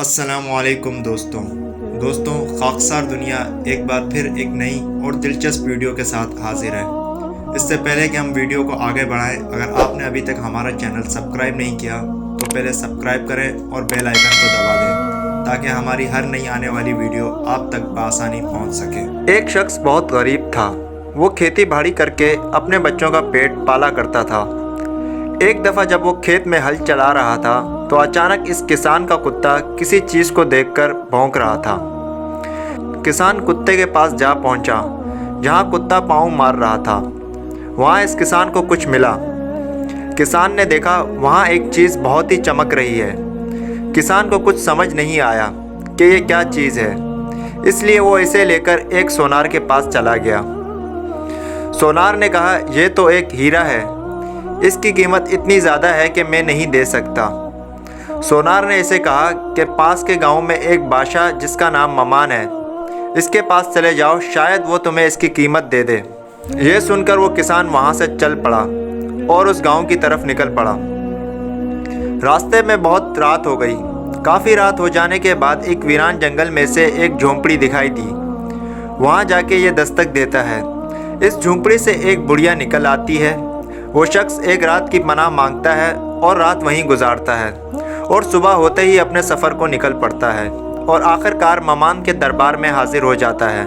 السلام علیکم دوستوں خاکسار دنیا ایک بار پھر ایک نئی اور دلچسپ ویڈیو کے ساتھ حاضر ہے۔ اس سے پہلے کہ ہم ویڈیو کو آگے بڑھائیں، اگر آپ نے ابھی تک ہمارا چینل سبسکرائب نہیں کیا تو پہلے سبسکرائب کریں اور بیل آئیکن کو دبا دیں تاکہ ہماری ہر نئی آنے والی ویڈیو آپ تک بآسانی پہنچ سکے۔ ایک شخص بہت غریب تھا۔ وہ کھیتی باڑی کر کے اپنے بچوں کا پیٹ پالا کرتا تھا۔ ایک دفعہ جب وہ کھیت میں ہل چلا رہا تھا تو اچانک اس کسان کا کتا کسی چیز کو دیکھ کر بھونک رہا تھا۔ کسان کتے کے پاس جا پہنچا جہاں کتا پاؤں مار رہا تھا۔ وہاں اس کسان کو کچھ ملا۔ کسان نے دیکھا وہاں ایک چیز بہت ہی چمک رہی ہے۔ کسان کو کچھ سمجھ نہیں آیا کہ یہ کیا چیز ہے، اس لیے وہ اسے لے کر ایک سونار کے پاس چلا گیا۔ سونار نے کہا یہ تو ایک ہیرا ہے، اس کی قیمت اتنی زیادہ ہے کہ میں نہیں دے سکتا۔ سونار نے اسے کہا کہ پاس کے گاؤں میں ایک بادشاہ جس کا نام ممان ہے، اس کے پاس چلے جاؤ، شاید وہ تمہیں اس کی قیمت دے دے۔ یہ سن کر وہ کسان وہاں سے چل پڑا اور اس گاؤں کی طرف نکل پڑا۔ راستے میں بہت رات ہو گئی۔ کافی رات ہو جانے کے بعد ایک ویران جنگل میں سے ایک جھونپڑی دکھائی دی۔ وہاں جا کے یہ دستک دیتا ہے۔ اس جھونپڑی سے ایک بڑھیا نکل آتی ہے۔ وہ شخص ایک رات کی پناہ مانگتا ہے اور رات وہیں گزارتا ہے اور صبح ہوتے ہی اپنے سفر کو نکل پڑتا ہے اور آخر کار ممان کے دربار میں حاضر ہو جاتا ہے۔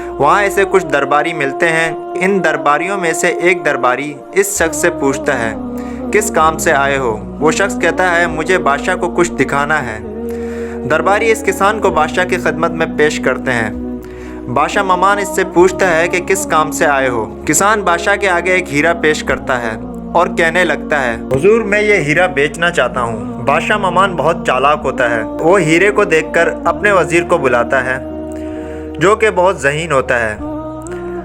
وہاں اسے کچھ درباری ملتے ہیں۔ ان درباریوں میں سے ایک درباری اس شخص سے پوچھتا ہے کس کام سے آئے ہو؟ وہ شخص کہتا ہے مجھے بادشاہ کو کچھ دکھانا ہے۔ درباری اس کسان کو بادشاہ کی خدمت میں پیش کرتے ہیں۔ بادشاہ ممان اس سے پوچھتا ہے کہ کس کام سے آئے ہو؟ کسان بادشاہ کے آگے ایک ہیرا پیش کرتا ہے اور کہنے لگتا ہے حضور میں یہ ہیرا بیچنا چاہتا ہوں۔ بادشاہ ممان بہت چالاک ہوتا ہے۔ وہ ہیرے کو دیکھ کر اپنے وزیر کو بلاتا ہے جو کہ بہت ذہین ہوتا ہے۔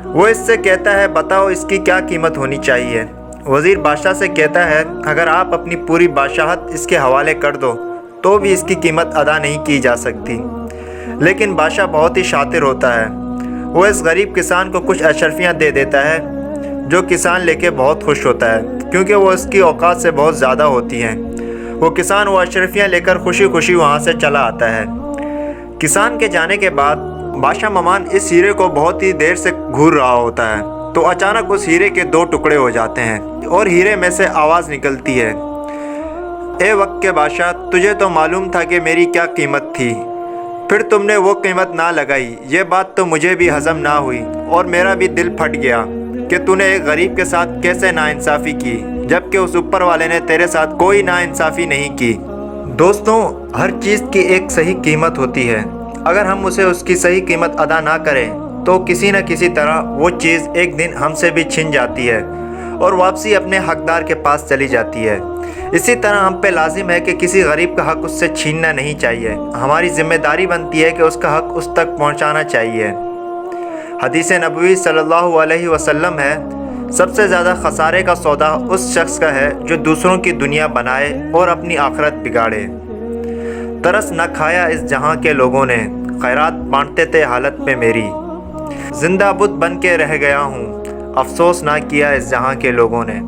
وہ اس سے کہتا ہے بتاؤ اس کی کیا قیمت ہونی چاہیے؟ وزیر بادشاہ سے کہتا ہے اگر آپ اپنی پوری بادشاہت اس کے حوالے کر دو تو بھی اس کی قیمت ادا نہیں کی جا سکتی۔ لیکن بادشاہ بہت ہی شاطر ہوتا ہے۔ وہ اس غریب کسان کو کچھ اشرفیاں دے دیتا ہے جو کسان لے کے بہت خوش ہوتا ہے کیونکہ وہ اس کی اوقات سے بہت زیادہ ہوتی ہیں۔ وہ کسان وہ اشرفیاں لے کر خوشی خوشی وہاں سے چلا آتا ہے۔ کسان کے جانے کے بعد بادشاہ ممان اس ہیرے کو بہت ہی دیر سے گھور رہا ہوتا ہے تو اچانک اس ہیرے کے دو ٹکڑے ہو جاتے ہیں اور ہیرے میں سے آواز نکلتی ہے اے وقت کے بادشاہ، تجھے تو معلوم تھا کہ میری کیا قیمت تھی، پھر تم نے وہ قیمت نہ لگائی۔ یہ بات تو مجھے بھی ہضم نہ ہوئی اور میرا بھی دل پھٹ گیا کہ تو نے ایک غریب کے ساتھ کیسے ناانصافی کی جبکہ اس اوپر والے نے تیرے ساتھ کوئی ناانصافی نہیں کی۔ دوستوں، ہر چیز کی ایک صحیح قیمت ہوتی ہے۔ اگر ہم اسے اس کی صحیح قیمت ادا نہ کریں تو کسی نہ کسی طرح وہ چیز ایک دن ہم سے بھی چھن جاتی ہے اور واپسی اپنے حقدار کے پاس چلی جاتی ہے۔ اسی طرح ہم پہ لازم ہے کہ کسی غریب کا حق اس سے چھیننا نہیں چاہیے۔ ہماری ذمہ داری بنتی ہے کہ اس کا حق اس تک پہنچانا چاہیے۔ حدیث نبوی صلی اللہ علیہ وسلم ہے سب سے زیادہ خسارے کا سودا اس شخص کا ہے جو دوسروں کی دنیا بنائے اور اپنی آخرت بگاڑے۔ ترس نہ کھایا اس جہاں کے لوگوں نے، خیرات بانٹتے تھے حالت پہ میری۔ زندہ بت بن کے رہ گیا ہوں، افسوس نہ کیا اس جہاں کے لوگوں نے۔